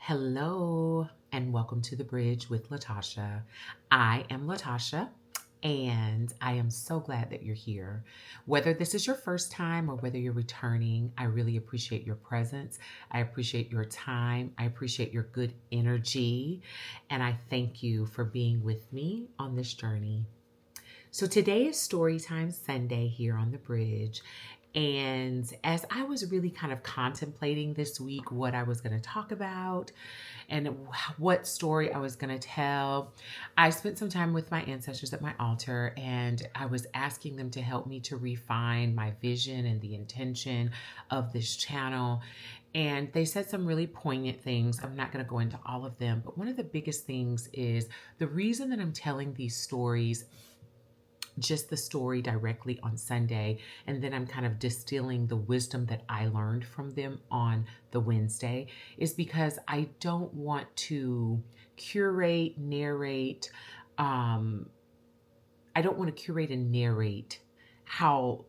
Hello, and welcome to The Bridge with Latasha. I am Latasha, and I am so glad that you're here. Whether this is your first time or whether you're returning, I really appreciate your presence. I appreciate your time. I appreciate your good energy, and I thank you for being with me on this journey. So today is Storytime Sunday here on The Bridge. And as I was really kind of contemplating this week what I was going to talk about and what story I was going to tell, I spent some time with my ancestors at my altar, and I was asking them to help me to refine my vision and the intention of this channel. And they said some really poignant things. I'm not going to go into all of them, but one of the biggest things is the reason that I'm telling these stories, just the story directly on Sunday, and then I'm kind of distilling the wisdom that I learned from them on the Wednesday, is because I don't want to curate, narrate. I don't want to curate and narrate how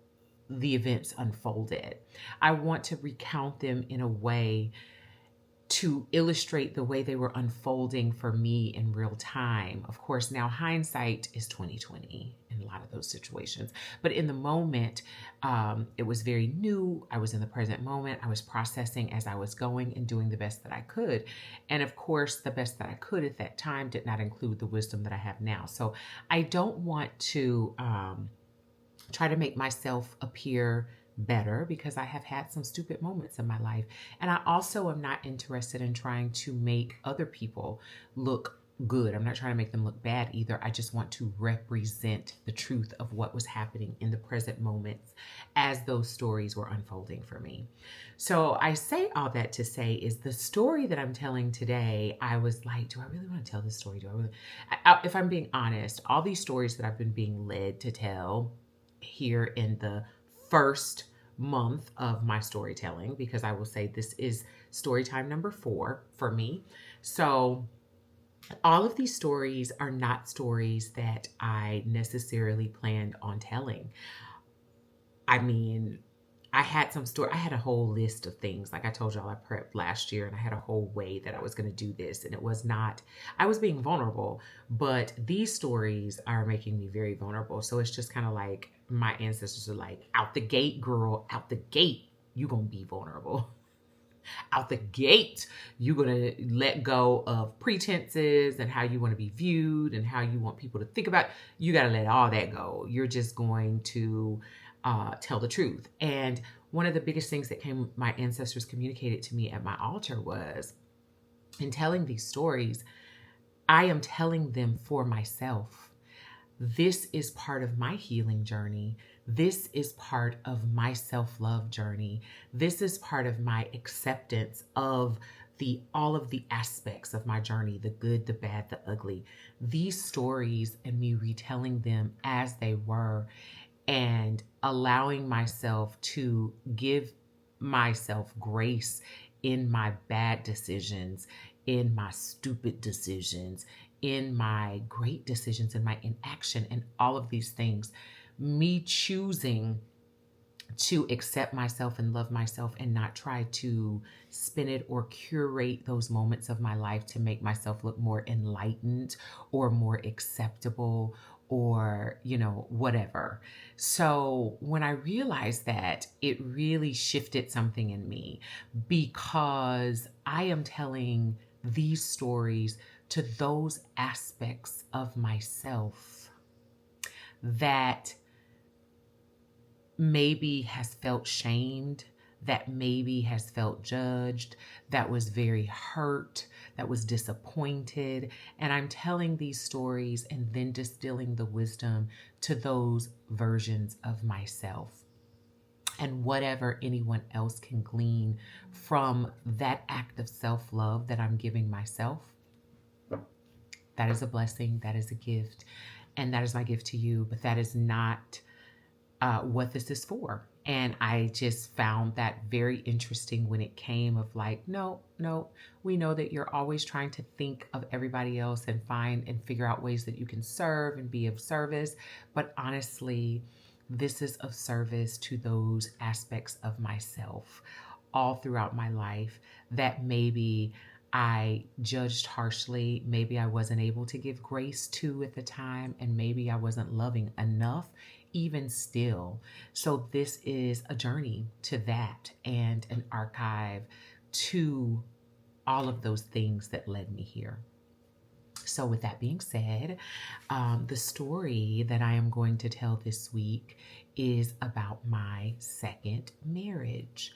the events unfolded. I want to recount them in a way to illustrate the way they were unfolding for me in real time. Of course, now hindsight is 2020 in a lot of those situations, but in the moment, it was very new. I was in the present moment. I was processing as I was going and doing the best that I could. And of course, the best that I could at that time did not include the wisdom that I have now. So I don't want to try to make myself appear better, because I have had some stupid moments in my life. And I also am not interested in trying to make other people look good. I'm not trying to make them look bad either. I just want to represent the truth of what was happening in the present moments as those stories were unfolding for me. So I say all that to say is the story that I'm telling today, I was like, do I really want to tell this story? If I'm being honest, all these stories that I've been being led to tell here in the first month of my storytelling, because I will say this is story time number 4 for me. So all of these stories are not stories that I necessarily planned on telling. I mean, I had a whole list of things. Like I told y'all, I prepped last year and I had a whole way that I was going to do this. And it was not, I was being vulnerable, but these stories are making me very vulnerable. So it's just kind of like my ancestors are like, out the gate, girl, out the gate, you're going to be vulnerable. Out the gate, you're going to let go of pretenses and how you want to be viewed and how you want people to think about. You got to let all that go. You're just going to tell the truth. And one of the biggest things that my ancestors communicated to me at my altar was, in telling these stories, I am telling them for myself. This is part of my healing journey. This is part of my self-love journey. This is part of my acceptance of all of the aspects of my journey, the good, the bad, the ugly. These stories and me retelling them as they were, and allowing myself to give myself grace in my bad decisions, in my stupid decisions, in my great decisions, in my inaction, and all of these things. Me choosing to accept myself and love myself and not try to spin it or curate those moments of my life to make myself look more enlightened or more acceptable or, whatever. So when I realized that, it really shifted something in me, because I am telling these stories to those aspects of myself that maybe has felt shamed, that maybe has felt judged, that was very hurt, that was disappointed. And I'm telling these stories and then distilling the wisdom to those versions of myself. And whatever anyone else can glean from that act of self-love that I'm giving myself, that is a blessing, that is a gift, and that is my gift to you. But that is not what this is for. And I just found that very interesting when it came of like, no, we know that you're always trying to think of everybody else and find and figure out ways that you can serve and be of service. But honestly, this is of service to those aspects of myself all throughout my life that maybe I judged harshly. Maybe I wasn't able to give grace to at the time, and maybe I wasn't loving enough, even still. So, this is a journey to that and an archive to all of those things that led me here. So, with that being said, the story that I am going to tell this week is about my second marriage.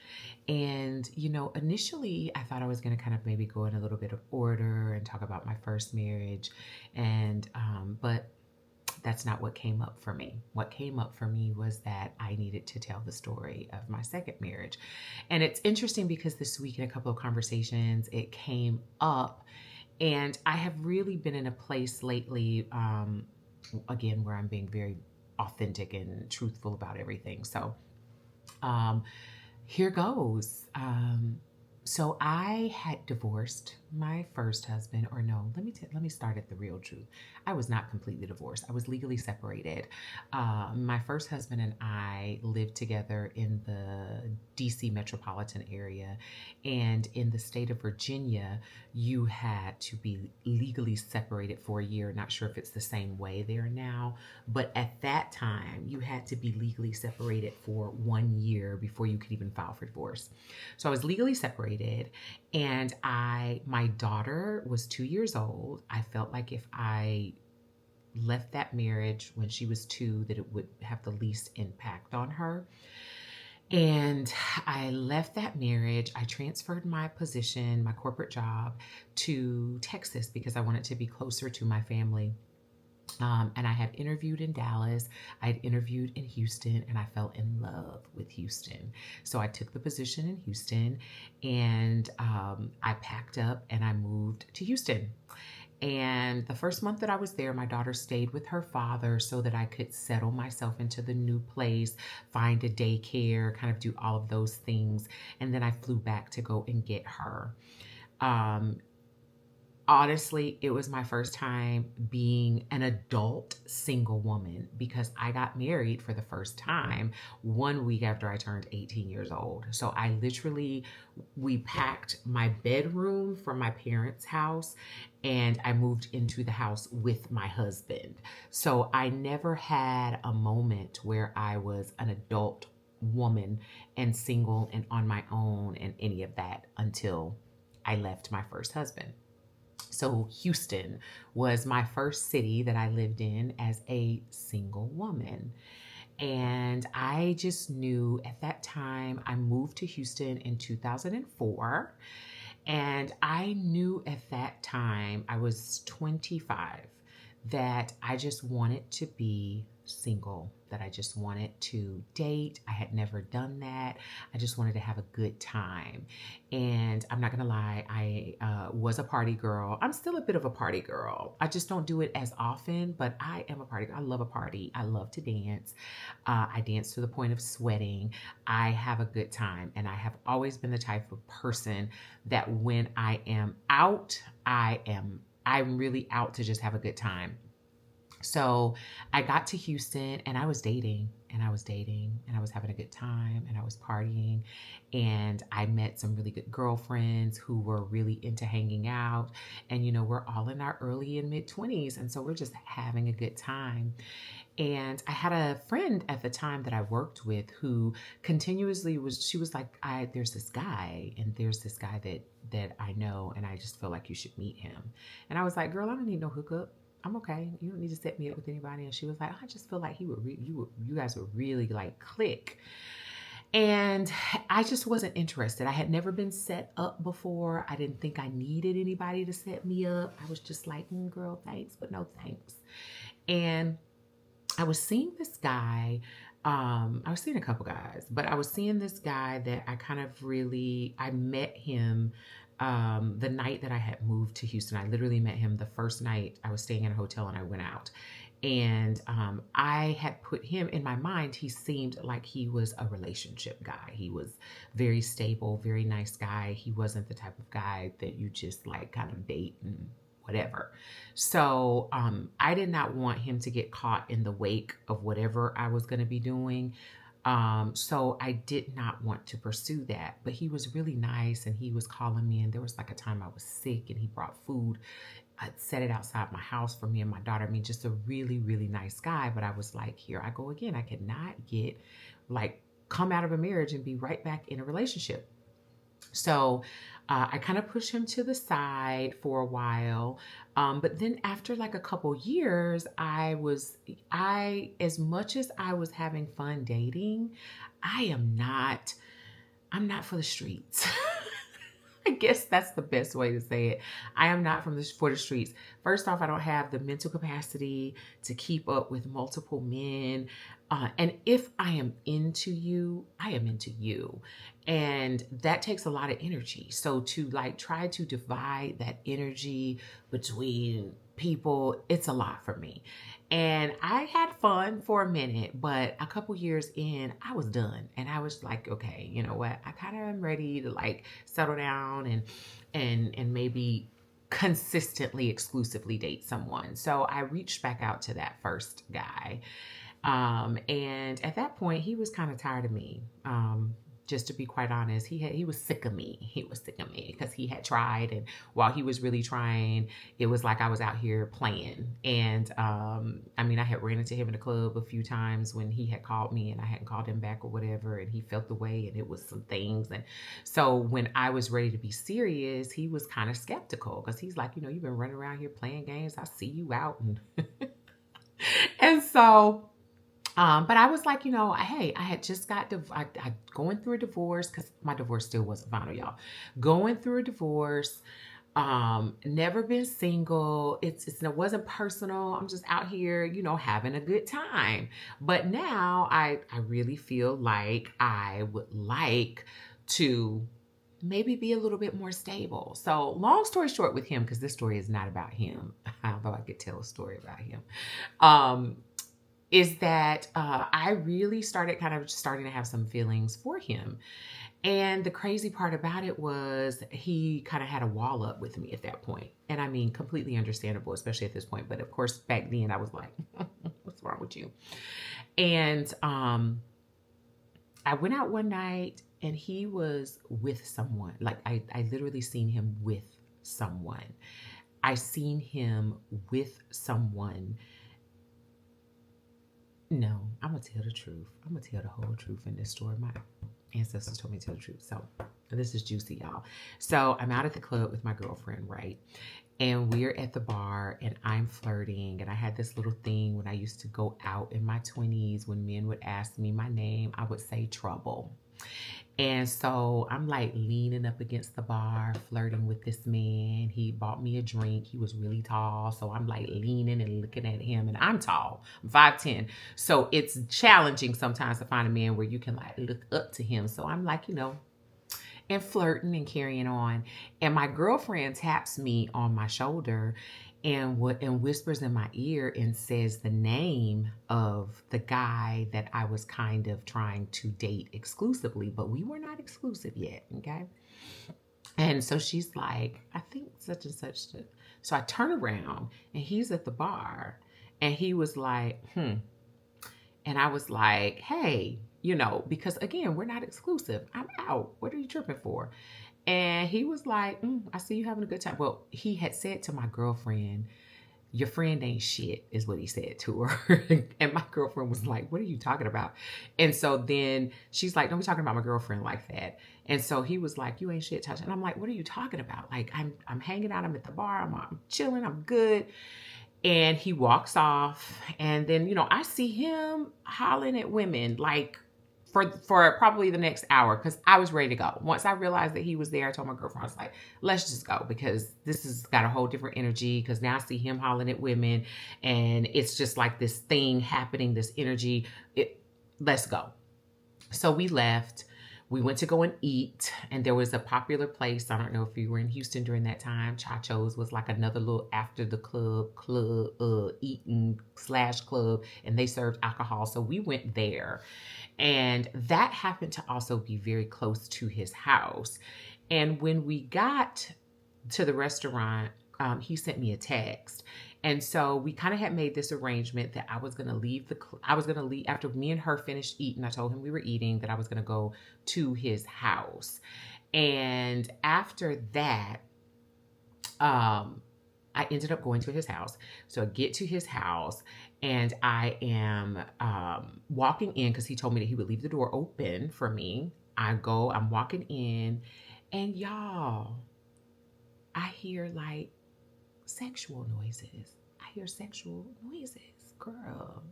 And, initially I thought I was going to kind of maybe go in a little bit of order and talk about my first marriage. But that's not what came up for me. What came up for me was that I needed to tell the story of my second marriage. And it's interesting because this week in a couple of conversations, it came up. And I have really been in a place lately, again, where I'm being very authentic and truthful about everything. So here goes. So I had divorced my first husband, or no, let me start at the real truth. I was not completely divorced. I was legally separated. My first husband and I lived together in the DC metropolitan area, and in the state of Virginia, you had to be legally separated for a year. Not sure if it's the same way there now, but at that time, you had to be legally separated for 1 year before you could even file for divorce. So I was legally separated, and my daughter was 2 years old. I felt like if I left that marriage when she was 2, that it would have the least impact on her. And I left that marriage. I transferred my position, my corporate job, to Texas because I wanted to be closer to my family. And I had interviewed in Dallas, I had interviewed in Houston, and I fell in love with Houston. So I took the position in Houston, and I packed up and I moved to Houston. And the first month that I was there, my daughter stayed with her father so that I could settle myself into the new place, find a daycare, kind of do all of those things. And then I flew back to go and get her. Honestly, it was my first time being an adult single woman because I got married for the first time 1 week after I turned 18 years old. So we packed my bedroom from my parents' house and I moved into the house with my husband. So I never had a moment where I was an adult woman and single and on my own and any of that until I left my first husband. So Houston was my first city that I lived in as a single woman. And I just knew at that time, I moved to Houston in 2004. And I knew at that time, I was 25, that I just wanted to be single, that I just wanted to date. I had never done that. I just wanted to have a good time. And I'm not going to lie, I was a party girl. I'm still a bit of a party girl. I just don't do it as often, but I am a party girl. I love a party. I love to dance. I dance to the point of sweating. I have a good time. And I have always been the type of person that when I am out, I'm really out to just have a good time. So I got to Houston and I was dating and I was having a good time and I was partying, and I met some really good girlfriends who were really into hanging out, and we're all in our early and mid 20s, and so we're just having a good time. And I had a friend at the time that I worked with who continuously she was like, there's this guy that I know, and I just feel like you should meet him. And I was like, girl, I don't need no hookup. I'm okay. You don't need to set me up with anybody. And she was like, I just feel like you guys would really like click. And I just wasn't interested. I had never been set up before. I didn't think I needed anybody to set me up. I was just like, girl, thanks, but no thanks. And I was seeing this guy. I was seeing a couple guys, but I was seeing this guy that I met him the night that I had moved to Houston. I literally met him the first night I was staying in a hotel and I went out. And I had put him in my mind. He seemed like he was a relationship guy. He was very stable, very nice guy. He wasn't the type of guy that you just like kind of date and whatever. So I did not want him to get caught in the wake of whatever I was going to be doing. So I did not want to pursue that, but he was really nice and he was calling me. And there was like a time I was sick and he brought food. I set it outside my house for me and my daughter. I mean, just a really, really nice guy. But I was like, here I go again. I cannot get like come out of a marriage and be right back in a relationship. So I kind of pushed him to the side for a while. But then after like a couple years, as much as I was having fun dating, I'm not for the streets. I guess that's the best way to say it. I am not for the streets. First off, I don't have the mental capacity to keep up with multiple men. And if I am into you, I am into you. And that takes a lot of energy. So to like try to divide that energy between people, it's a lot for me. And I had fun for a minute, but a couple years in, I was done. And I was like, okay, you know what? I kind of am ready to like settle down and maybe consistently exclusively date someone. So I reached back out to that first guy. And at that point he was kind of tired of me. Just to be quite honest, he was sick of me. He was sick of me because he had tried, and while he was really trying, it was like I was out here playing. And I mean, I had ran into him in the club a few times when he had called me and I hadn't called him back or whatever, and he felt the way, and it was some things. And so when I was ready to be serious, he was kind of skeptical because he's like, you've been running around here playing games. I see you out, and and so. But I was like, hey, I had just got I going through a divorce because my divorce still wasn't final, y'all. Going through a divorce, never been single. It wasn't personal. I'm just out here, having a good time. But now I really feel like I would like to maybe be a little bit more stable. So long story short with him, because this story is not about him, although I could tell a story about him. Is that I really started starting to have some feelings for him. And the crazy part about it was he kind of had a wall up with me at that point. And I mean, completely understandable, especially at this point. But of course, back then I was like, what's wrong with you? And I went out one night and he was with someone. Like I literally seen him with someone. I seen him with someone. No, I'm going to tell the truth. I'm going to tell the whole truth in this story. My ancestors told me to tell the truth. So this is juicy, y'all. So I'm out at the club with my girlfriend, right? And we're at the bar and I'm flirting. And I had this little thing when I used to go out in my 20s, when men would ask me my name, I would say trouble. And so I'm like leaning up against the bar, flirting with this man. He bought me a drink. He was really tall. So I'm like leaning and looking at him, and I'm tall. I'm 5'10". So it's challenging sometimes to find a man where you can like look up to him. So I'm like, and flirting and carrying on. And my girlfriend taps me on my shoulder and whispers in my ear and says the name of the guy that I was kind of trying to date exclusively, but we were not exclusive yet, okay? And so she's like, I think such and such. So I turn around and he's at the bar and he was like, And I was like, hey, because again, we're not exclusive. I'm out. What are you tripping for? And he was like, I see you having a good time. Well, he had said to my girlfriend, your friend ain't shit, is what he said to her. And my girlfriend was like, what are you talking about? And so then she's like, don't be talking about my girlfriend like that. And so he was like, you ain't shit, Tasha. And I'm like, what are you talking about? Like, I'm hanging out. I'm at the bar. I'm chilling. I'm good. And he walks off. And then, I see him hollering at women like, for probably the next hour, because I was ready to go. Once I realized that he was there, I told my girlfriend, I was like, let's just go, because this has got a whole different energy, because now I see him hollering at women and it's just like this thing happening, this energy. Let's go. So we left. We went to go and eat, and there was a popular place. I don't know if you were in Houston during that time. Chacho's was like another little after the club eating / club, and they served alcohol. So we went there. And that happened to also be very close to his house. And when we got to the restaurant, he sent me a text. And so we kind of had made this arrangement that I was going to leave I was going to leave after me and her finished eating. I told him we were eating, that I was going to go to his house. And after that, I ended up going to his house. So I get to his house and I am walking in because he told me that he would leave the door open for me. I'm walking in, and y'all, I hear like sexual noises. I hear sexual noises, girl.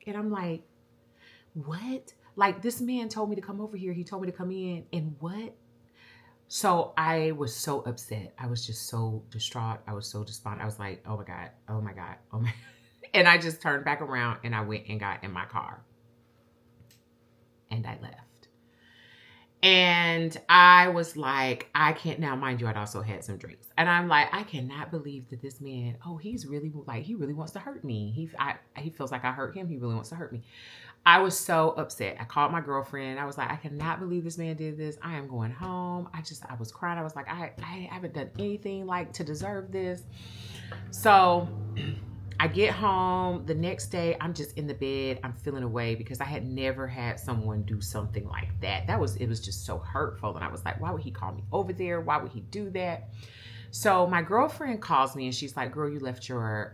And I'm like, what? Like, this man told me to come over here. He told me to come in, and what? So I was so upset. I was just so distraught. I was so despondent. I was like, oh my God, oh my God, oh my. And I just turned back around and I went and got in my car. And I left. And I was like, I can't, now mind you, I'd also had some drinks. And I'm like, I cannot believe that this man, he's really like, he really wants to hurt me. He feels like I hurt him. He really wants to hurt me. I was so upset. I called my girlfriend. I was like, I cannot believe this man did this. I am going home. I was crying. I was like, I haven't done anything like to deserve this. So I get home the next day. I'm just in the bed. I'm feeling away because I had never had someone do something like that. It was just so hurtful. And I was like, why would he call me over there? Why would he do that? So my girlfriend calls me and she's like, girl, you left your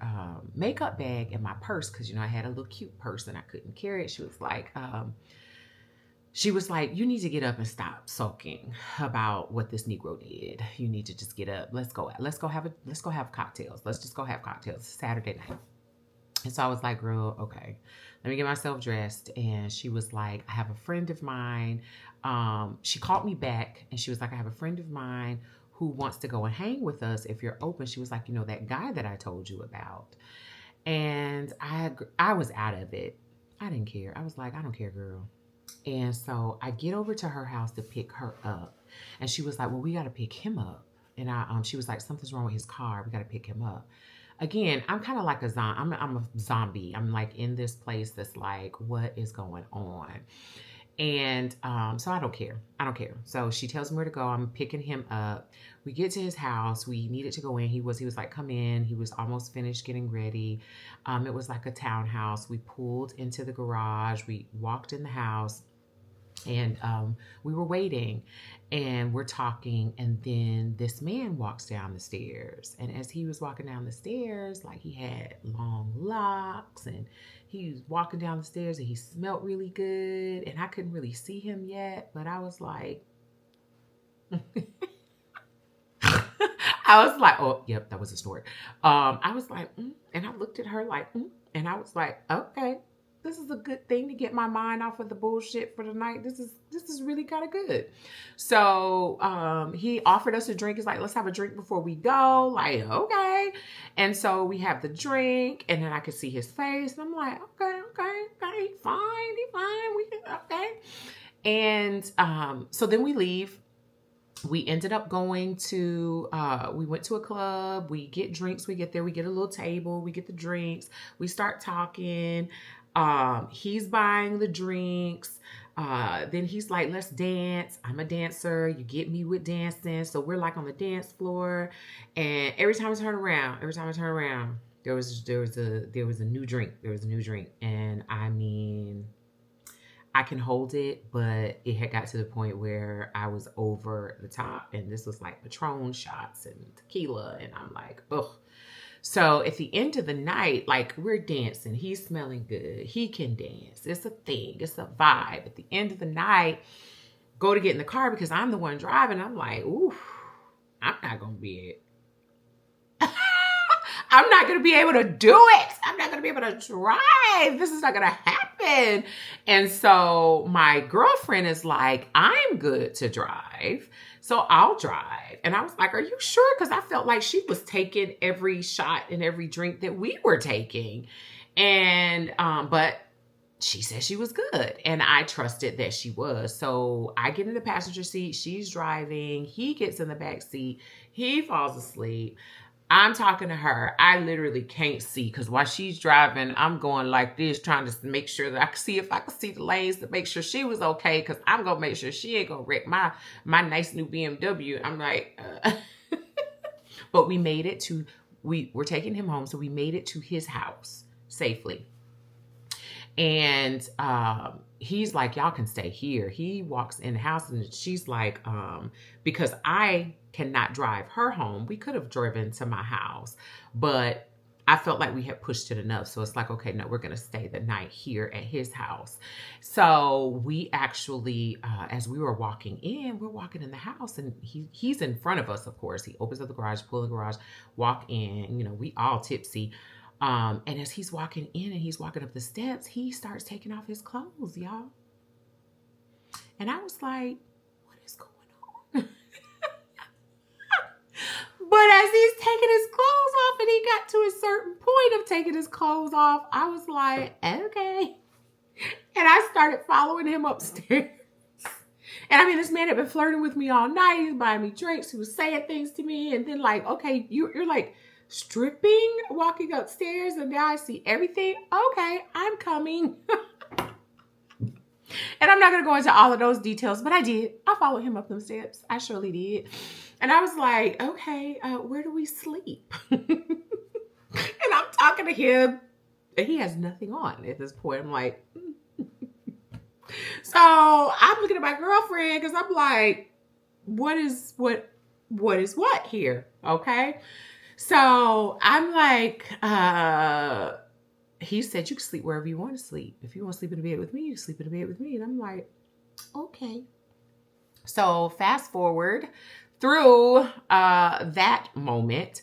makeup bag in my purse. Cause I had a little cute purse and I couldn't carry it. She was like, you need to get up and stop sulking about what this Negro did. You need to just get up. Let's go have cocktails. Let's just go have cocktails. Saturday night. And so I was like, girl, okay, let me get myself dressed. And she was like, I have a friend of mine. She called me back and she was like, I have a friend of mine who wants to go and hang with us if you're open. She was like, that guy that I told you about. And I was out of it. I didn't care. I was like, I don't care, girl. And so I get over to her house to pick her up. And she was like, well, we got to pick him up. And she was like, something's wrong with his car. We got to pick him up. Again, I'm kind of like a zombie. I'm a zombie. I'm like in this place that's like, what is going on? And so I don't care. So she tells me where to go. I'm picking him up. We get to his house. We needed to go in. He was like, come in. He was almost finished getting ready. It was like a townhouse. We pulled into the garage. We walked in the house. And we were waiting and we're talking. And then this man walks down the stairs. And as he was walking down the stairs, like he had long locks and he was walking down the stairs and he smelled really good. And I couldn't really see him yet, but I was like, oh, yep, that was a snort. I was like, and I looked at her like, and I was like, okay. This is a good thing to get my mind off of the bullshit for the night. This is really kind of good. So he offered us a drink. He's like, let's have a drink before we go. Like, okay. And so we have the drink, and then I could see his face. And I'm like, okay, he fine. We can, okay. And so then we leave. We ended up going to, we went to a club. We get drinks. We get there. We get a little table. We get the drinks. We start talking. He's buying the drinks. Then he's like, let's dance. I'm a dancer. You get me with dancing. So we're like on the dance floor. And every time I turn around, there was a new drink. And I mean, I can hold it, but it had got to the point where I was over the top. And this was like Patron shots and tequila. And I'm like, ugh. So at the end of the night, like we're dancing, he's smelling good. He can dance. It's a thing. It's a vibe. At the end of the night, go to get in the car because I'm the one driving. I'm like, ooh, I'm not going to be it. I'm not going to be able to do it. I'm not going to be able to drive. This is not going to happen. And so my girlfriend is like, I'm good to drive, so I'll drive. And I was like, are you sure? Because I felt like she was taking every shot and every drink that we were taking. And, but she said she was good. And I trusted that she was. So I get in the passenger seat. She's driving. He gets in the back seat. He falls asleep. I'm talking to her. I literally can't see because while she's driving, I'm going like this, trying to make sure that I can see if I can see the lanes to make sure she was okay, because I'm going to make sure she ain't going to wreck my nice new BMW. I'm like, But we made it to, we were taking him home. So we made it to his house safely. And he's like, y'all can stay here. He walks in the house and she's like, because I cannot drive her home. We could have driven to my house, but I felt like we had pushed it enough. So it's like, okay, no, we're going to stay the night here at his house. So we actually, as we were walking in, we're walking in the house and he's in front of us, of course. He opens up the garage, pull the garage, walk in, you know, we all tipsy. And as he's walking in and he's walking up the steps, he starts taking off his clothes, y'all. And I was like, what is going on? But as he's taking his clothes off and he got to a certain point of taking his clothes off, I was like, okay. And I started following him upstairs. And I mean, this man had been flirting with me all night. He was buying me drinks. He was saying things to me. And then like, okay, you're like stripping, walking upstairs. And now I see everything. Okay, I'm coming. And I'm not going to go into all of those details, but I did. I followed him up them steps. I surely did. And I was like, okay, where do we sleep? And I'm talking to him and he has nothing on at this point. I'm like, So I'm looking at my girlfriend because I'm like, what is what here? Okay. So I'm like, he said, you can sleep wherever you want to sleep. If you want to sleep in the bed with me, you can sleep in the bed with me. And I'm like, okay. So fast forward through that moment.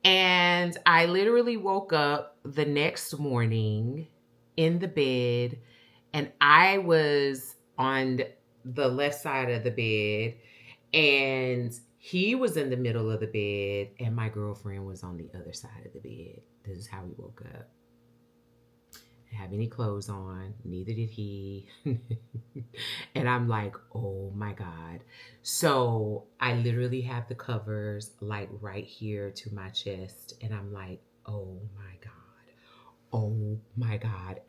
And I literally woke up the next morning in the bed and I was on the left side of the bed and he was in the middle of the bed and my girlfriend was on the other side of the bed. This is how we woke up. Didn't have any clothes on, neither did he. And I'm like, oh my God. So I literally have the covers like right here to my chest. And I'm like, oh my God. Oh my God.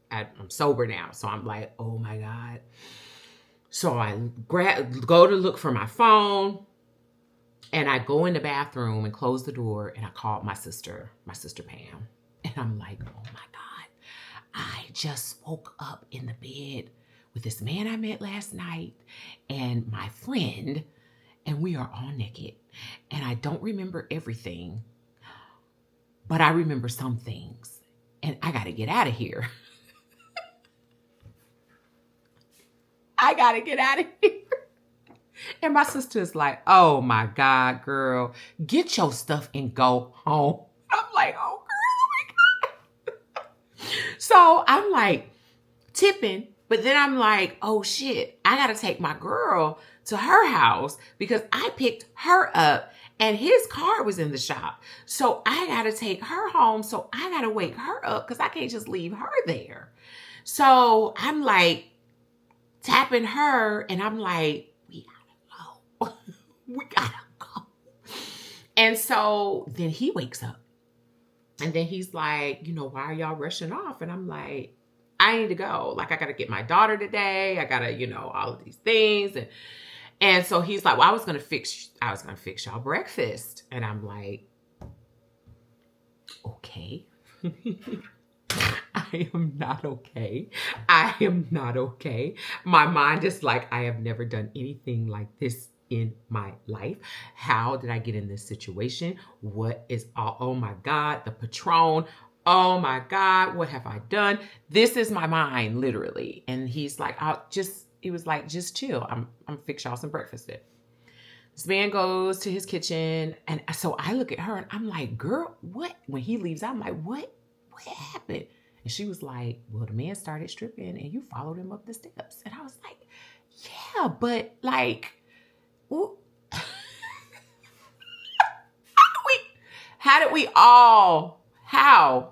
I'm sober now. So I'm like, oh my God. So I go to look for my phone and I go in the bathroom and close the door and I called my sister Pam. And I'm like, oh my God. I just woke up in the bed with this man I met last night and my friend, and we are all naked. And I don't remember everything, but I remember some things. And I got to get out of here. I got to get out of here. And my sister is like, oh my God, girl, get your stuff and go home. I'm like, oh, girl. So I'm like tipping, but then I'm like, oh shit, I got to take my girl to her house because I picked her up and his car was in the shop. So I got to take her home. So I got to wake her up because I can't just leave her there. So I'm like tapping her and I'm like, we got to go. We got to go. And so then he wakes up. And then he's like, you know, why are y'all rushing off? And I'm like, I need to go. Like, I got to get my daughter today. I got to, you know, all of these things. And so he's like, well, I was going to fix y'all breakfast. And I'm like, okay. I am not okay. I am not okay. My mind is like, I have never done anything like this in my life. How did I get in this situation? What is oh my God, the Patron. Oh my God, what have I done? This is my mind, literally. And he's like, he was like, just chill. I'm fix y'all some breakfast then. This man goes to his kitchen. And so I look at her and I'm like, girl, what? When he leaves, I'm like, what happened? And she was like, well, the man started stripping and you followed him up the steps. And I was like, yeah, but like, how did we all, how?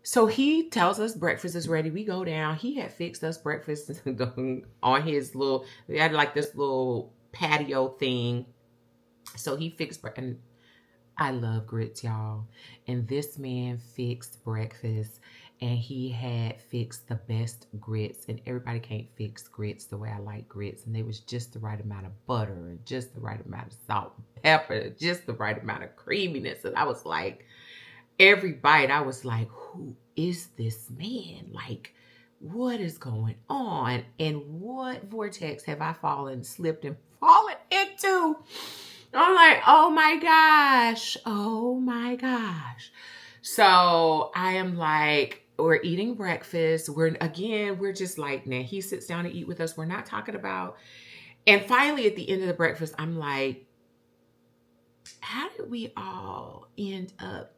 So he tells us breakfast is ready. We go down. He had fixed us breakfast on his we had like this little patio thing. So he fixed breakfast. And I love grits, y'all. And this man fixed breakfast. and he had fixed the best grits, and everybody can't fix grits the way I like grits, and they was just the right amount of butter and just the right amount of salt and pepper, just the right amount of creaminess. And I was like, every bite I was like, who is this man? Like, what is going on? And what vortex have I slipped and fallen into? I'm like, oh my gosh, oh my gosh. So I am like, we're eating breakfast. We're just like, now he sits down to eat with us. We're not talking about. And finally, at the end of the breakfast, I'm like, how did we all end up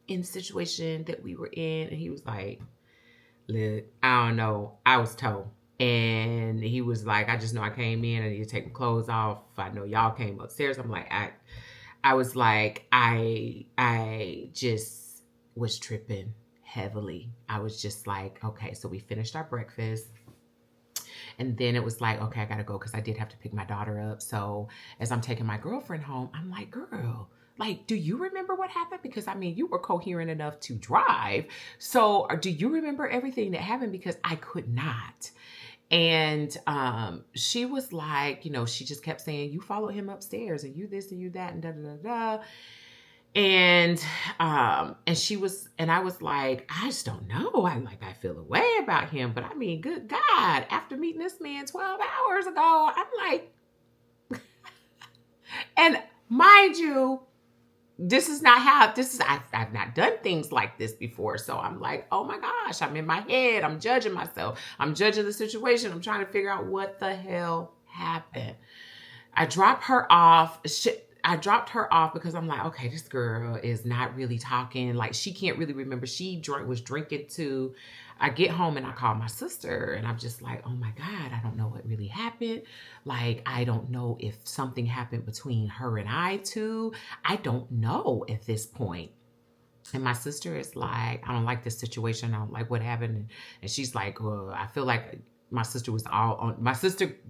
in the situation that we were in? And he was like, look, I don't know. I was told. And he was like, I just know I came in. I need to take my clothes off. I know y'all came upstairs. I'm like, I was like, I just was tripping heavily. I was just like, okay, so we finished our breakfast. And then it was like, okay, I gotta go because I did have to pick my daughter up. So as I'm taking my girlfriend home, I'm like, girl, like, do you remember what happened? Because I mean, you were coherent enough to drive. So do you remember everything that happened? Because I could not. And she was like, she just kept saying, you followed him upstairs and you this and you that and da da da da. And she was, and I was like, I just don't know. I feel a way about him. But I mean, good God, after meeting this man 12 hours ago, I'm like, and mind you, I've not done things like this before. So I'm like, oh my gosh, I'm in my head. I'm judging myself. I'm judging the situation. I'm trying to figure out what the hell happened. I dropped her off because I'm like, okay, this girl is not really talking. Like, she can't really remember. She was drinking too. I get home and I call my sister and I'm just like, oh my God, I don't know what really happened. Like, I don't know if something happened between her and I too. I don't know at this point. And my sister is like, I don't like this situation. I don't like what happened. And she's like, well, I feel like my sister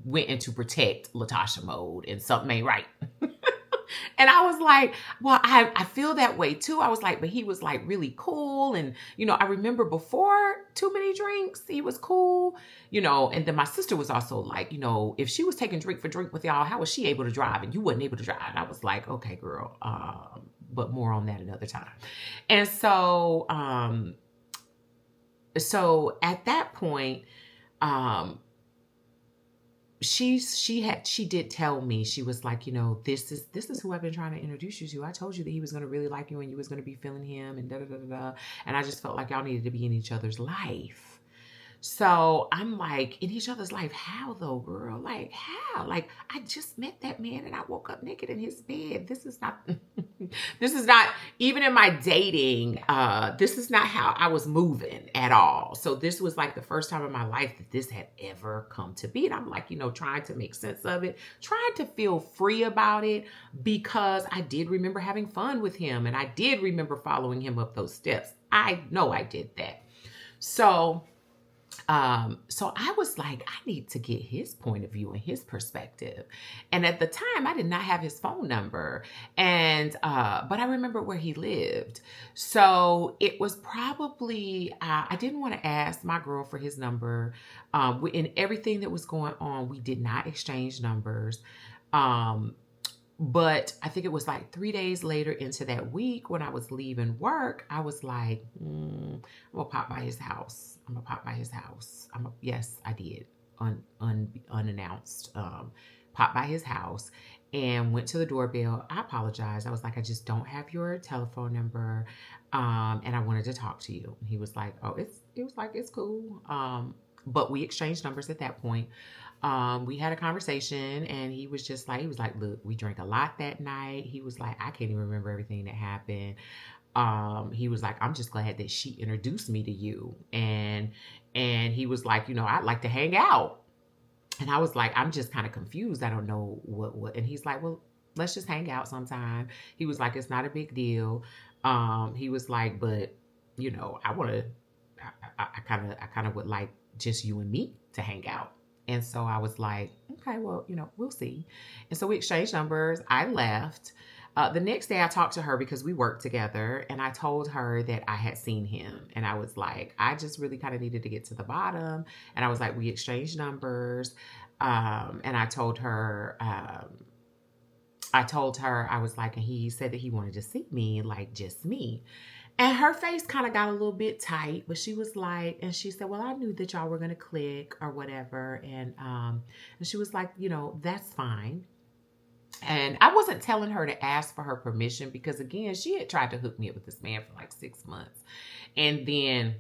went into protect Latasha mode and something ain't right. And I was like, well, I feel that way too. I was like, but he was like really cool. And, I remember before too many drinks, he was cool, and then my sister was also like, if she was taking drink for drink with y'all, how was she able to drive and you wasn't able to drive? And I was like, okay, girl, but more on that another time. And so, so at that point, she did tell me, she was like, this is who I've been trying to introduce you to. I told you that he was going to really like you and you was going to be feeling him and da da da da. And I just felt like y'all needed to be in each other's life. So I'm like, in each other's life, how though, girl? Like, how? Like, I just met that man and I woke up naked in his bed. This is not, even in my dating, this is not how I was moving at all. So this was like the first time in my life that this had ever come to be. And I'm like, trying to make sense of it, trying to feel free about it, because I did remember having fun with him and I did remember following him up those steps. I know I did that. So I was like, I need to get his point of view and his perspective. And at the time, I did not have his phone number. And, but I remember where he lived. So it was probably, I didn't want to ask my girl for his number. In everything that was going on, we did not exchange numbers. But I think it was like 3 days later into that week when I was leaving work, I was like, I'm going to pop by his house. Yes, I did. Unannounced. Popped by his house and went to the doorbell. I apologized. I was like, I just don't have your telephone number. And I wanted to talk to you. And he was like, it's cool. But we exchanged numbers at that point. We had a conversation and he was like, look, we drank a lot that night. He was like, I can't even remember everything that happened. He was like, I'm just glad that she introduced me to you. And he was like, I'd like to hang out. And I was like, I'm just kind of confused. I don't know what. And he's like, well, let's just hang out sometime. He was like, it's not a big deal. He was like, but I kind of would like just you and me to hang out. And so I was like, okay, well, we'll see. And so we exchanged numbers. I left. The next day I talked to her because we worked together, and I told her that I had seen him. And I was like, I just really kind of needed to get to the bottom. And I was like, we exchanged numbers. And I told her, I was like, and he said that he wanted to see me, like just me. And her face kind of got a little bit tight, but she was like, and she said, well, I knew that y'all were going to click or whatever. And she was like, that's fine. And I wasn't telling her to ask for her permission because, again, she had tried to hook me up with this man for like 6 months. And then,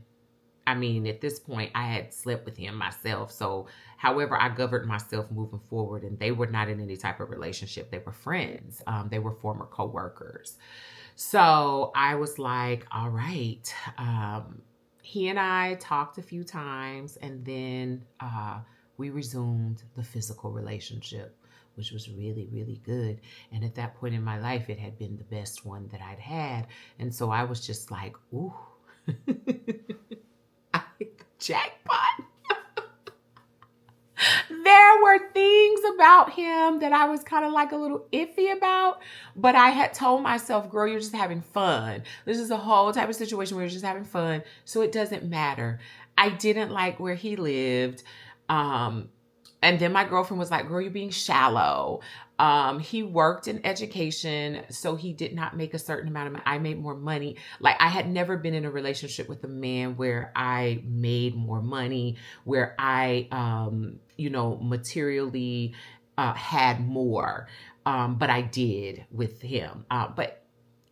I mean, at this point, I had slept with him myself. So, however, I governed myself moving forward, and they were not in any type of relationship. They were friends. They were former coworkers. So I was like, all right. He and I talked a few times, and then we resumed the physical relationship, which was really, really good. And at that point in my life, it had been the best one that I'd had. And so I was just like, ooh, I hit the jackpot. There were things about him that I was kind of like a little iffy about, but I had told myself, girl, you're just having fun. This is a whole type of situation where you're just having fun. So it doesn't matter. I didn't like where he lived. And then my girlfriend was like, girl, you're being shallow. He worked in education, so he did not make a certain amount of money. I made more money. Like, I had never been in a relationship with a man where I made more money, where I, materially had more. But I did with him. But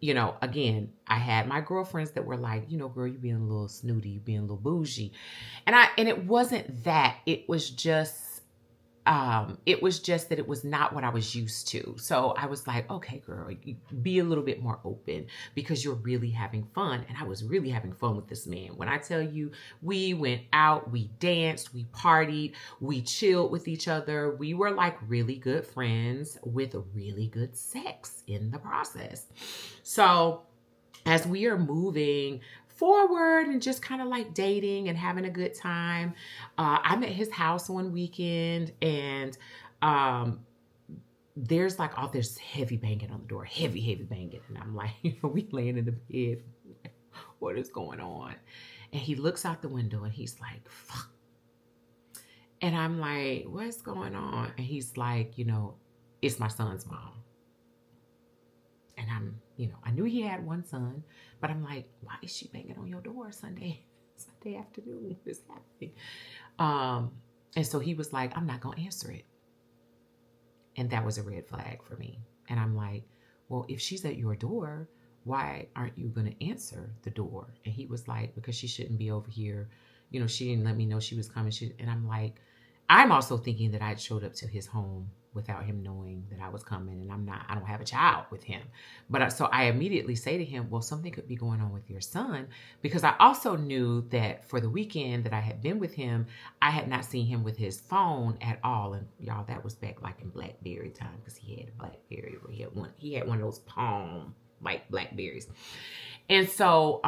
again, I had my girlfriends that were like, girl, you being a little snooty, you being a little bougie. And it wasn't that. It was just that it was not what I was used to. So I was like, okay, girl, be a little bit more open because you're really having fun. And I was really having fun with this man. When I tell you, we went out, we danced, we partied, we chilled with each other. We were like really good friends with really good sex in the process. So as we are moving forward and just kind of like dating and having a good time, I'm at his house one weekend, and there's like all this heavy banging on the door, heavy banging. And I'm like, we laying in the bed, what is going on? And he looks out the window and he's like, fuck. And I'm like, what's going on? And he's like, it's my son's mom. And I knew he had one son, but I'm like, why is she banging on your door Sunday afternoon? What is happening? And so he was like, I'm not going to answer it. And that was a red flag for me. And I'm like, well, if she's at your door, why aren't you going to answer the door? And he was like, because she shouldn't be over here. She didn't let me know she was coming. And I'm like, I'm also thinking that I'd showed up to his home without him knowing that I was coming, and I don't have a child with him. But so I immediately say to him, well, something could be going on with your son, because I also knew that for the weekend that I had been with him, I had not seen him with his phone at all. And y'all, that was back like in BlackBerry time, because he had a BlackBerry where he had one of those palm like Blackberries. And so,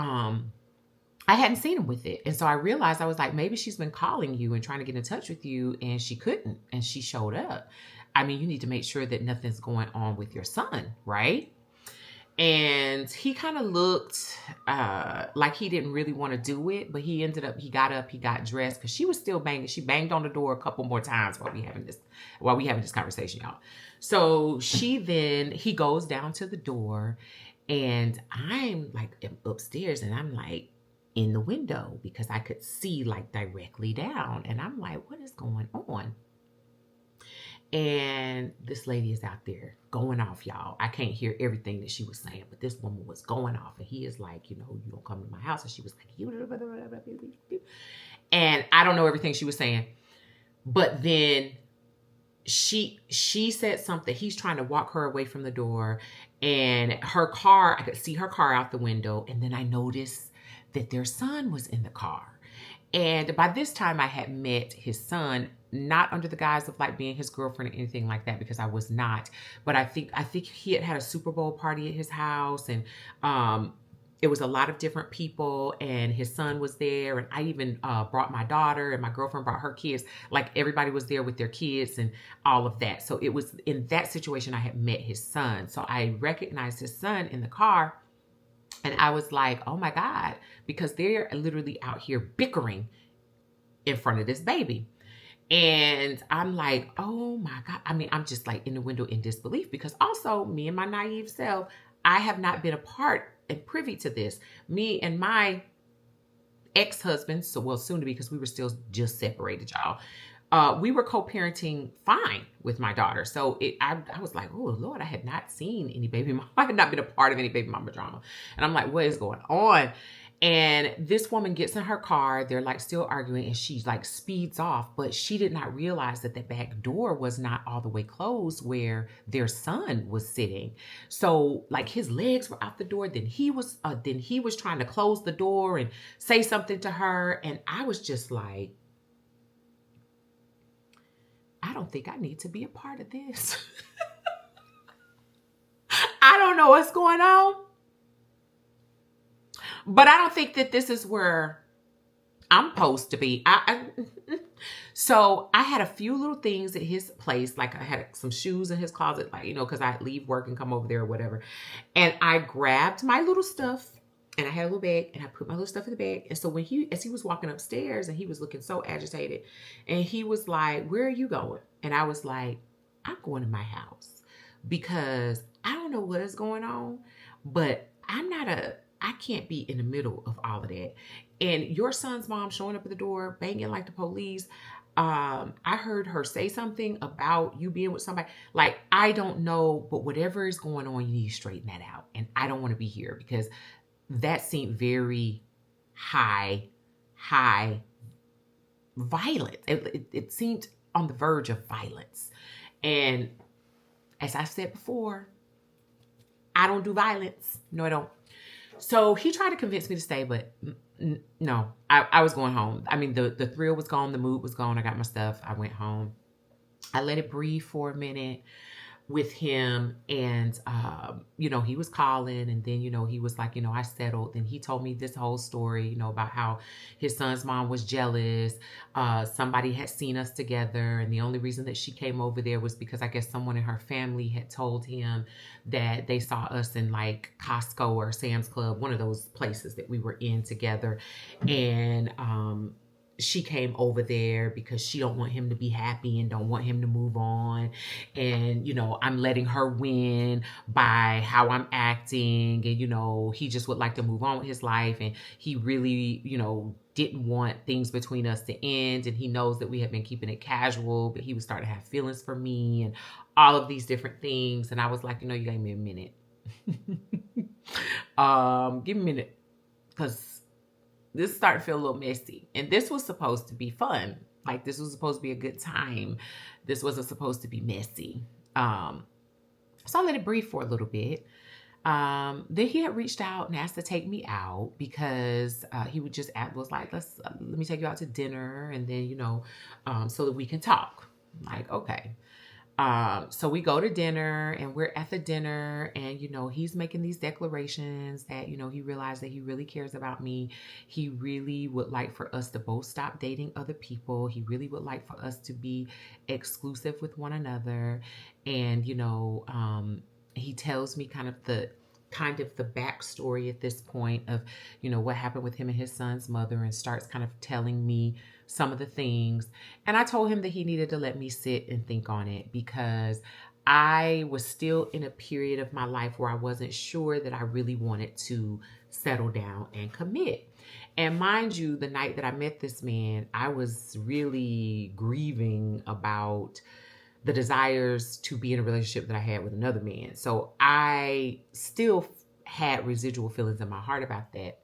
I hadn't seen him with it. And so I realized, I was like, maybe she's been calling you and trying to get in touch with you, and she couldn't, and she showed up. I mean, you need to make sure that nothing's going on with your son, right? And he kind of looked like he didn't really want to do it, but he got up, he got dressed, because she was still banging. She banged on the door a couple more times while we having this conversation, y'all. So he goes down to the door, and I'm like upstairs, and I'm like in the window because I could see like directly down. And I'm like, what is going on? And this lady is out there going off, y'all. I can't hear everything that she was saying, but this woman was going off. And he is like, you don't come to my house. And she was like, and I don't know everything she was saying. But then she said something. He's trying to walk her away from the door. And I could see her car out the window. And then I noticed that their son was in the car. And by this time I had met his son, not under the guise of like being his girlfriend or anything like that, because I was not. But I think he had a Super Bowl party at his house, and it was a lot of different people, and his son was there, and I even brought my daughter, and my girlfriend brought her kids. Like, everybody was there with their kids and all of that. So it was in that situation I had met his son. So I recognized his son in the car, and I was like, oh my God, because they're literally out here bickering in front of this baby. And I'm like, oh my God. I mean, I'm just like in the window in disbelief, because also, me and my naive self, I have not been a part and privy to this. Me and my ex-husband, so, well, soon to be, because we were still just separated, y'all. We were co-parenting fine with my daughter. So I was like, oh Lord, I had not seen any baby mama. I had not been a part of any baby mama drama. And I'm like, what is going on? And this woman gets in her car. They're like still arguing, and she like speeds off, but she did not realize that the back door was not all the way closed where their son was sitting. So like his legs were out the door. Then he was trying to close the door and say something to her. And I was just like, I don't think I need to be a part of this. I don't know what's going on. But I don't think that this is where I'm supposed to be. So I had a few little things at his place. Like, I had some shoes in his closet, like, because I leave work and come over there or whatever. And I grabbed my little stuff, and I had a little bag, and I put my little stuff in the bag. And so as he was walking upstairs, and he was looking so agitated, and he was like, where are you going? And I was like, I'm going to my house, because I don't know what is going on, but I can't be in the middle of all of that. And your son's mom showing up at the door, banging like the police. I heard her say something about you being with somebody. Like, I don't know, but whatever is going on, you need to straighten that out. And I don't want to be here, because that seemed very high violent. It seemed on the verge of violence. And as I said before, I don't do violence. No, I don't. So he tried to convince me to stay, but no, I was going home. I mean, the thrill was gone. The mood was gone. I got my stuff. I went home. I let it breathe for a minute with him, and he was calling, and then he was like, I settled, and he told me this whole story, about how his son's mom was jealous. Somebody had seen us together, and the only reason that she came over there was because I guess someone in her family had told him that they saw us in like Costco or Sam's Club, one of those places that we were in together, and she came over there because she don't want him to be happy and don't want him to move on. And, I'm letting her win by how I'm acting. And, he just would like to move on with his life. And he really, didn't want things between us to end. And he knows that we had been keeping it casual, but he was starting to have feelings for me and all of these different things. And I was like, you gave me a minute. Give me a minute. Because this is starting to feel a little messy. And this was supposed to be fun. Like, this was supposed to be a good time. This wasn't supposed to be messy. So I let it breathe for a little bit. Then he had reached out and asked to take me out, because he would just was like, let me take you out to dinner, and then, so that we can talk. I'm like, okay. So we go to dinner, and we're at the dinner, and, he's making these declarations that, he realized that he really cares about me. He really would like for us to both stop dating other people. He really would like for us to be exclusive with one another. And, he tells me kind of the backstory at this point of, what happened with him and his son's mother, and starts kind of telling me some of the things. And I told him that he needed to let me sit and think on it, because I was still in a period of my life where I wasn't sure that I really wanted to settle down and commit. And mind you, the night that I met this man, I was really grieving about the desires to be in a relationship that I had with another man. So I still had residual feelings in my heart about that.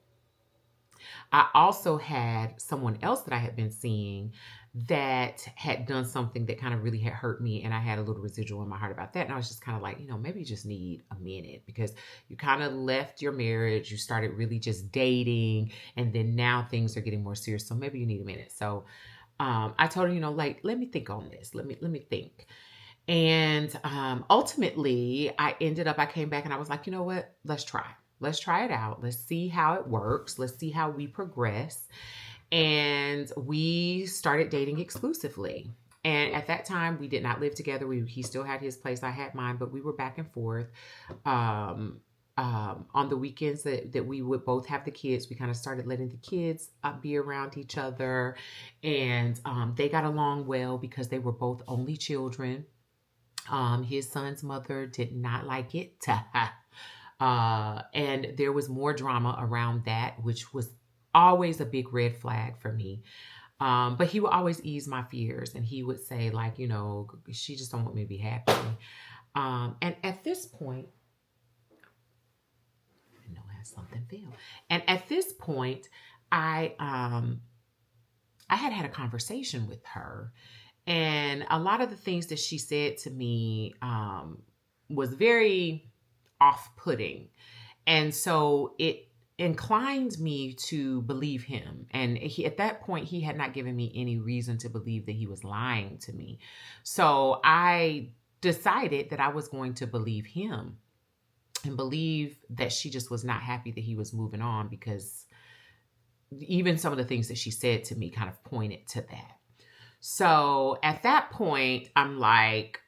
I also had someone else that I had been seeing that had done something that kind of really had hurt me, and I had a little residual in my heart about that. And I was just kind of like, maybe you just need a minute, because you kind of left your marriage, you started really just dating, and then now things are getting more serious. So maybe you need a minute. So I told her, let me think on this. Let me think. And ultimately, I came back and I was like, you know what? Let's try. Let's try it out. Let's see how it works. Let's see how we progress. And we started dating exclusively. And at that time, we did not live together. He still had his place, I had mine, but we were back and forth. Um, on the weekends that we would both have the kids, we kind of started letting the kids be around each other. And they got along well because they were both only children. His son's mother did not like it. And there was more drama around that, which was always a big red flag for me. But he would always ease my fears, and he would say, like, she just don't want me to be happy. And at this point, I know I have something fell. And at this point, I had a conversation with her, and a lot of the things that she said to me was very off-putting. And so it inclined me to believe him. And at that point, he had not given me any reason to believe that he was lying to me. So I decided that I was going to believe him and believe that she just was not happy that he was moving on, because even some of the things that she said to me kind of pointed to that. So at that point, I'm like,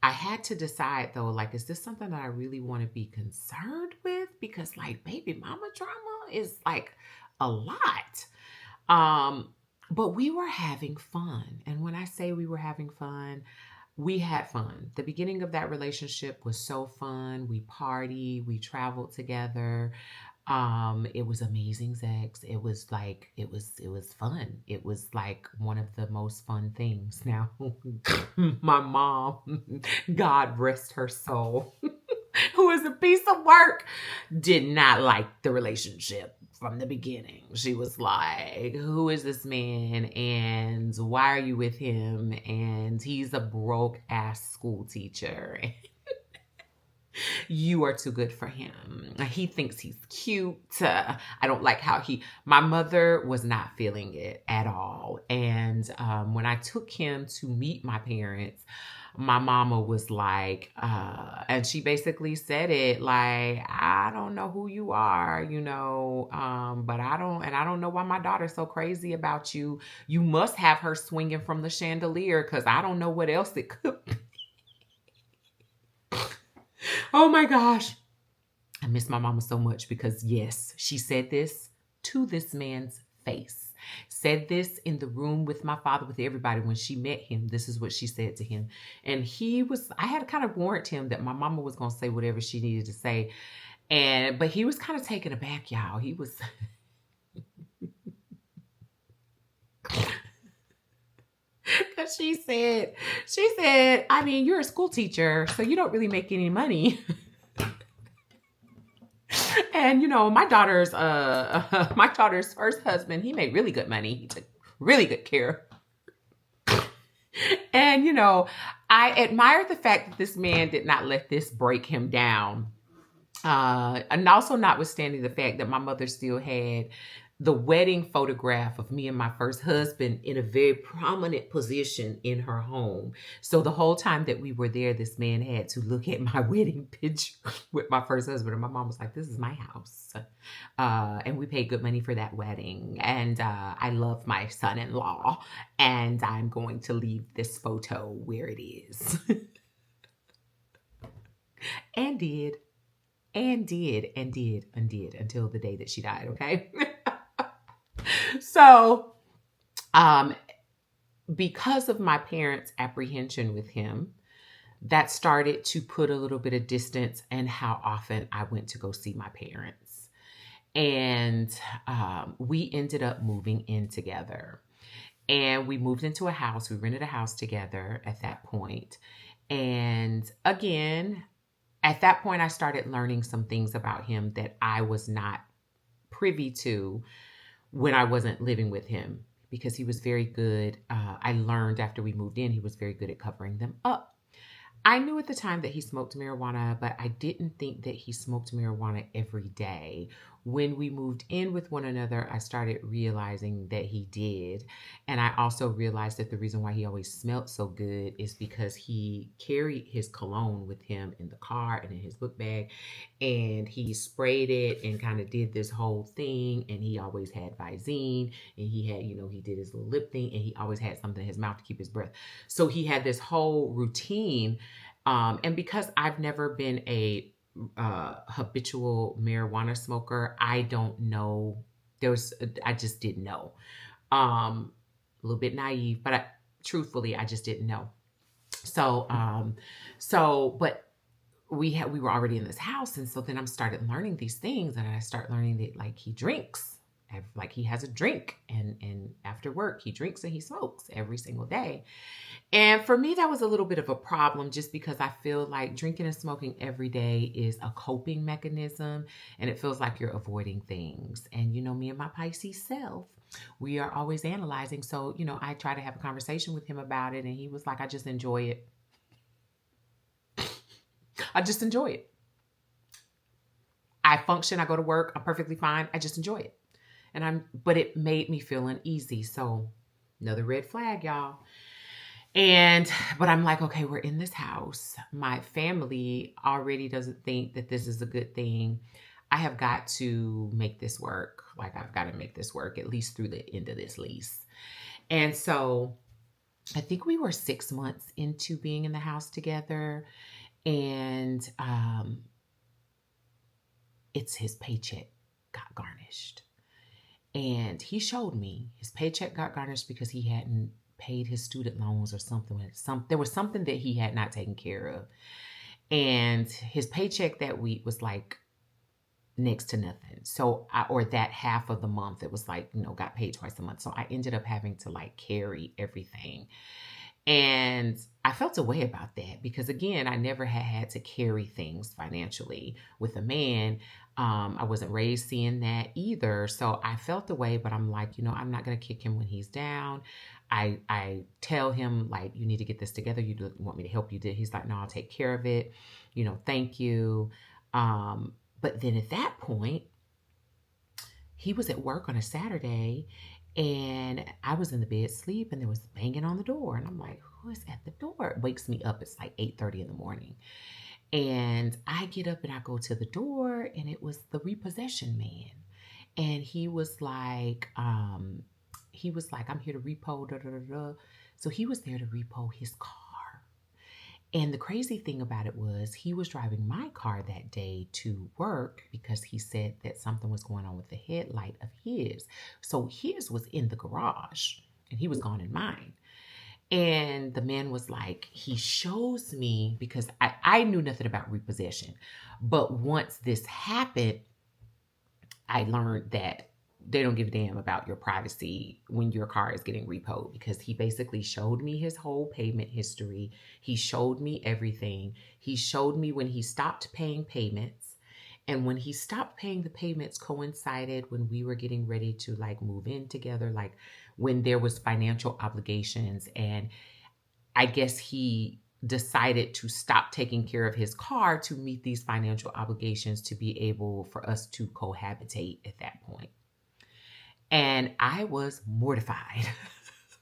I had to decide though, like, is this something that I really want to be concerned with? Because like baby mama drama is like a lot. But we were having fun. And when I say we were having fun, we had fun. The beginning of that relationship was so fun. We partied, we traveled together. It was amazing sex. It was fun. It was like one of the most fun things. Now, my mom, God rest her soul, who is a piece of work, did not like the relationship from the beginning. She was like, who is this man? And why are you with him? And he's a broke ass school teacher. You are too good for him. He thinks he's cute. I don't like how my mother was not feeling it at all. And when I took him to meet my parents, my mama was like, and she basically said it like, I don't know who you are, but I don't know why my daughter's so crazy about you. You must have her swinging from the chandelier, because I don't know what else it could be. Oh my gosh. I miss my mama so much, because yes, she said this to this man's face. Said this in the room with my father, with everybody. When she met him, this is what she said to him. And I had kind of warned him that my mama was going to say whatever she needed to say. But he was kind of taken aback, y'all. He was... Because she said, I mean, you're a school teacher, so you don't really make any money. And my daughter's first husband, he made really good money. He took really good care. And I admire the fact that this man did not let this break him down. And also notwithstanding the fact that my mother still had the wedding photograph of me and my first husband in a very prominent position in her home. So the whole time that we were there, this man had to look at my wedding picture with my first husband. And my mom was like, this is my house. And we paid good money for that wedding. And I love my son-in-law. And I'm going to leave this photo where it is. And did until the day that she died, okay? So, because of my parents' apprehension with him, that started to put a little bit of distance in how often I went to go see my parents. And we ended up moving in together. And we moved into a house. We rented a house together at that point. And again, at that point, I started learning some things about him that I was not privy to when I wasn't living with him, because he was very good. I learned after we moved in, he was very good at covering them up. I knew at the time that he smoked marijuana, but I didn't think that he smoked marijuana every day. When we moved in with one another, I started realizing that he did. And I also realized that the reason why he always smelled so good is because he carried his cologne with him in the car and in his book bag. And he sprayed it and kind of did this whole thing. And he always had Visine, and he had, he did his little lip thing, and he always had something in his mouth to keep his breath. So he had this whole routine. And because I've never been a habitual marijuana smoker, I don't know. I just didn't know. A little bit naive, but truthfully, I just didn't know. But we were already in this house, and so then I started learning these things, and I start learning that like he drinks, like he has a drink, and after work he drinks and he smokes every single day. And for me, that was a little bit of a problem just because I feel like drinking and smoking every day is a coping mechanism, and it feels like you're avoiding things. And me and my Pisces self, we are always analyzing. So, I try to have a conversation with him about it, and he was like, I just enjoy it. I just enjoy it. I function, I go to work, I'm perfectly fine. I just enjoy it. But it made me feel uneasy. So another red flag, y'all. But I'm like, okay, we're in this house. My family already doesn't think that this is a good thing. I have got to make this work. Like, I've got to make this work at least through the end of this lease. And so I think we were 6 months into being in the house together. And it's his paycheck got garnished. And he showed me his paycheck got garnished because he hadn't paid his student loans or something. There was something that he had not taken care of. And his paycheck that week was like next to nothing. So, or that half of the month, it was like, got paid twice a month. So I ended up having to like carry everything. And I felt a way about that because, again, I never had to carry things financially with a man. I wasn't raised seeing that either. So I felt a way, but I'm like, I'm not going to kick him when he's down. I tell him, like, you need to get this together. You want me to help you? He's like, no, I'll take care of it. Thank you. But then at that point, he was at work on a Saturday, and I was in the bed asleep, and there was banging on the door. And I'm like, who is at the door? It wakes me up. It's like 8:30 in the morning. And I get up and I go to the door, and it was the repossession man. And he was like, I'm here to repo, da, da, da, da. So he was there to repo his car. And the crazy thing about it was he was driving my car that day to work because he said that something was going on with the headlight of his. So his was in the garage and he was gone in mine. And the man was like, he shows me, because I knew nothing about repossession. But once this happened, I learned that they don't give a damn about your privacy when your car is getting repoed, because he basically showed me his whole payment history. He showed me everything. He showed me when he stopped paying payments. And when he stopped paying the payments coincided when we were getting ready to like move in together, like when there was financial obligations. And I guess he decided to stop taking care of his car to meet these financial obligations to be able for us to cohabitate at that point. And I was mortified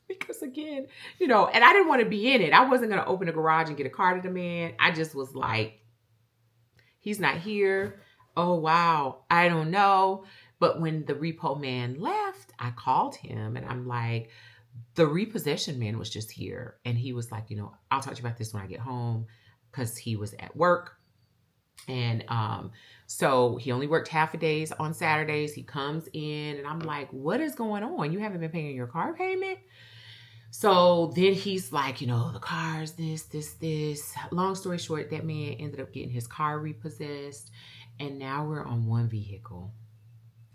because, again, and I didn't want to be in it. I wasn't going to open a garage and get a car to the man. I just was like, he's not here. Oh, wow. I don't know. But when the repo man left, I called him and I'm like, the repossession man was just here. And he was like, I'll talk to you about this when I get home, because he was at work. And so he only worked half a days on Saturdays. He comes in and I'm like, what is going on? You haven't been paying your car payment? So then he's like, the car's this. Long story short, that man ended up getting his car repossessed. And now we're on one vehicle.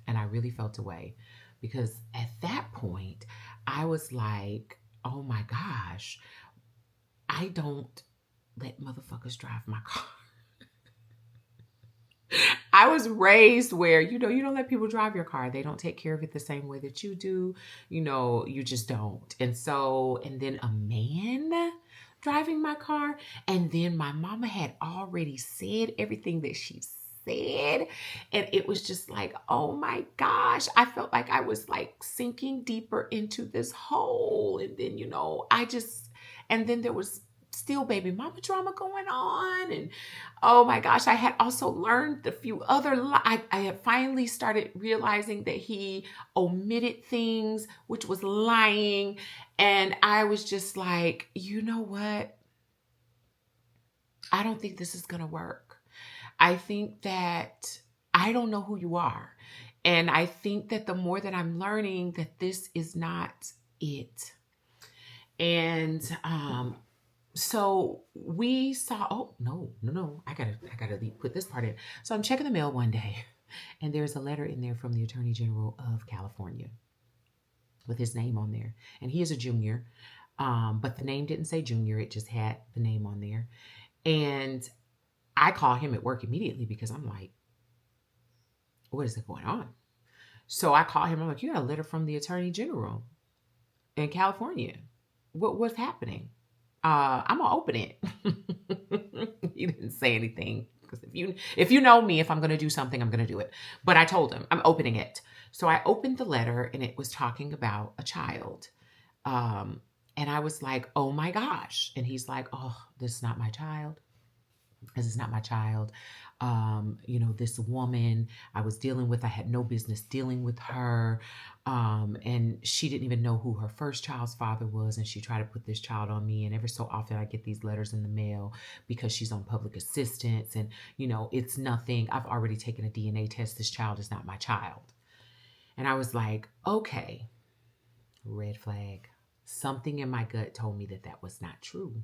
And I really felt away because at that point, I was like, oh my gosh, I don't let motherfuckers drive my car. I was raised where, you don't let people drive your car. They don't take care of it the same way that you do. You just don't. And then a man driving my car. And then my mama had already said everything that she said. And it was just like, oh my gosh, I felt like I was like sinking deeper into this hole. And then, and then there was still baby mama drama going on. And oh my gosh, I had also learned a few other, I had finally started realizing that he omitted things, which was lying. And I was just like, you know what? I don't think this is going to work. I think that I don't know who you are. And I think that the more that I'm learning that this is not it. And so we saw, oh, no. I gotta put this part in. So I'm checking the mail one day and there's a letter in there from the Attorney General of California with his name on there. And he is a junior, but the name didn't say junior. It just had the name on there. And I call him at work immediately because I'm like, what is going on? So I call him. I'm like, you got a letter from the Attorney General in California. What's happening? I'm gonna open it. He didn't say anything because if you know me, if I'm gonna do something, I'm gonna do it. But I told him I'm opening it. So I opened the letter and it was talking about a child. And I was like, oh my gosh. And he's like, oh, this is not my child. This is not my child. This woman I was dealing with, I had no business dealing with her. And she didn't even know who her first child's father was. And she tried to put this child on me. And every so often I get these letters in the mail because she's on public assistance. And, it's nothing. I've already taken a DNA test. This child is not my child. And I was like, okay, red flag. Something in my gut told me that was not true.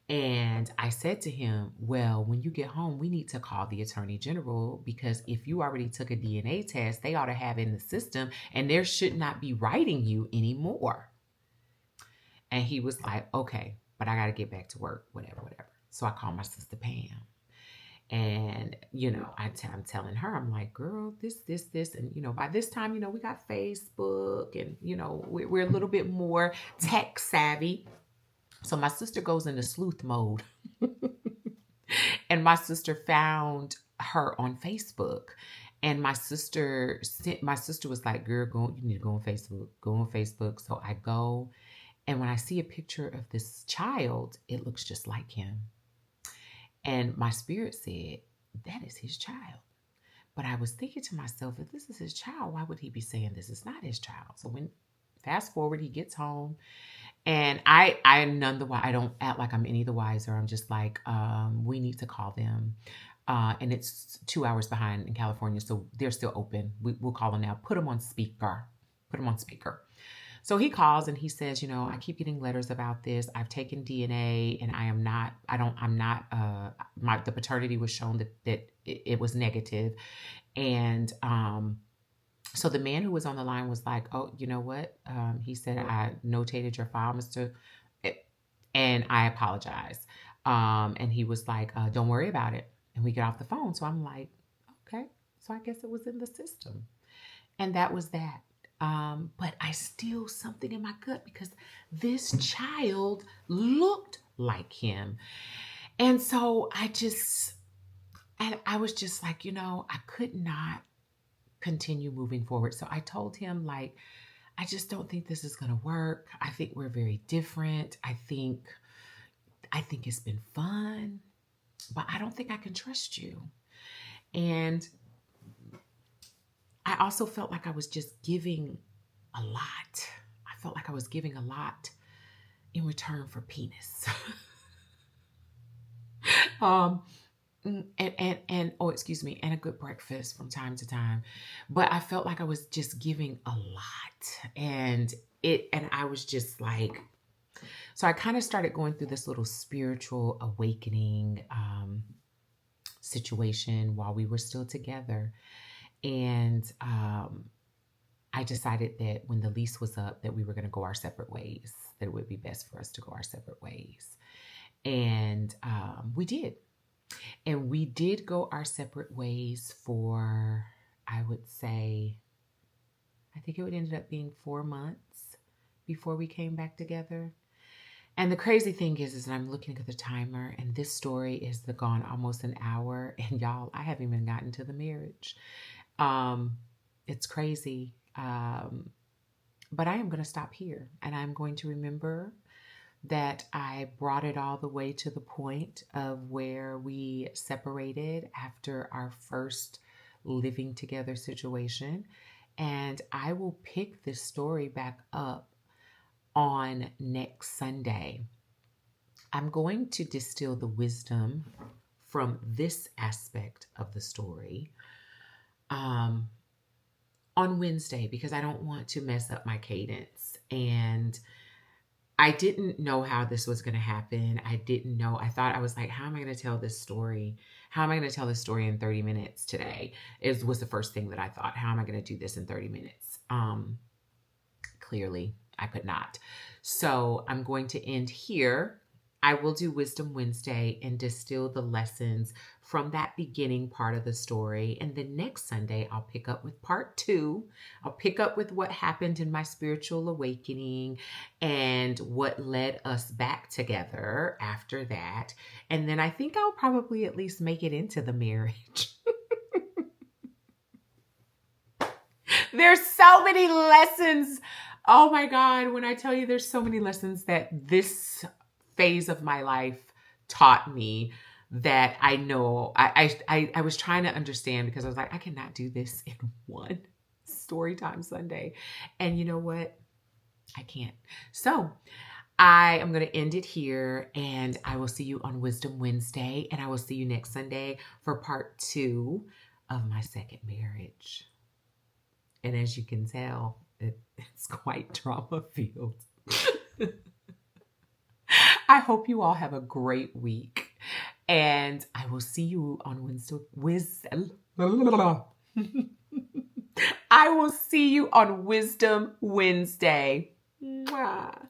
And I said to him, well, when you get home, we need to call the Attorney General because if you already took a DNA test, they ought to have it in the system and there should not be writing you anymore. And he was like, okay, but I got to get back to work, whatever. So I called my sister Pam. And, I'm telling her, I'm like, girl, this. And, by this time, we got Facebook and, we're a little bit more tech savvy. So my sister goes into sleuth mode and my sister found her on Facebook. And my sister was like, girl, you need to go on Facebook. So I go, and when I see a picture of this child, it looks just like him. And my spirit said, that is his child. But I was thinking to myself, if this is his child, why would he be saying this is not his child? So fast forward, he gets home. And I don't act like I'm any the wiser. I'm just like, we need to call them. And it's 2 hours behind in California. So they're still open. We'll call them now. Put them on speaker. So he calls and he says, I keep getting letters about this. I've taken DNA and the paternity was shown that it was negative. And, so the man who was on the line was like, oh, you know what? He said, I notated your file, Mr. And I apologize. And he was like, don't worry about it. And we get off the phone. So I'm like, okay. So I guess it was in the system. And that was that. But I still something in my gut because this child looked like him. And so I was just like, I could not continue moving forward. So I told him, like, I just don't think this is going to work. I think we're very different. I think it's been fun, but I don't think I can trust you. And I also felt like I was just giving a lot. I felt like I was giving a lot in return for penis. And a good breakfast from time to time. But I felt like I was just giving a lot. And I was just like, so I kind of started going through this little spiritual awakening situation while we were still together. And I decided that when the lease was up, that we were going to go our separate ways, that it would be best for us to go our separate ways. And we did. And we did go our separate ways for, I would say, I think it would ended up being 4 months before we came back together. And the crazy thing is that I'm looking at the timer, and this story is gone almost an hour. And y'all, I haven't even gotten to the marriage. Um, it's crazy. But I am going to stop here, and I'm going to remember that I brought it all the way to the point of where we separated after our first living together situation. And I will pick this story back up on next Sunday. I'm going to distill the wisdom from this aspect of the story on Wednesday, because I don't want to mess up my cadence. And I didn't know how this was going to happen. I didn't know. I thought, I was like, how am I going to tell this story? How am I going to tell this story in 30 minutes today? Was the first thing that I thought. How am I going to do this in 30 minutes? Clearly, I could not. So I'm going to end here. I will do Wisdom Wednesday and distill the lessons from that beginning part of the story. And then next Sunday, I'll pick up with part 2. I'll pick up with what happened in my spiritual awakening and what led us back together after that. And then I think I'll probably at least make it into the marriage. There's so many lessons. Oh my God, when I tell you there's so many lessons that this phase of my life taught me, that I know I was trying to understand, because I was like, I cannot do this in one Storytime Sunday. And you know what? I can't. So I am going to end it here, and I will see you on Wisdom Wednesday, and I will see you next Sunday for part 2 of my second marriage. And as you can tell, it's quite trauma-filled. I hope you all have a great week. And I will see you on I will see you on Wisdom Wednesday. Mwah.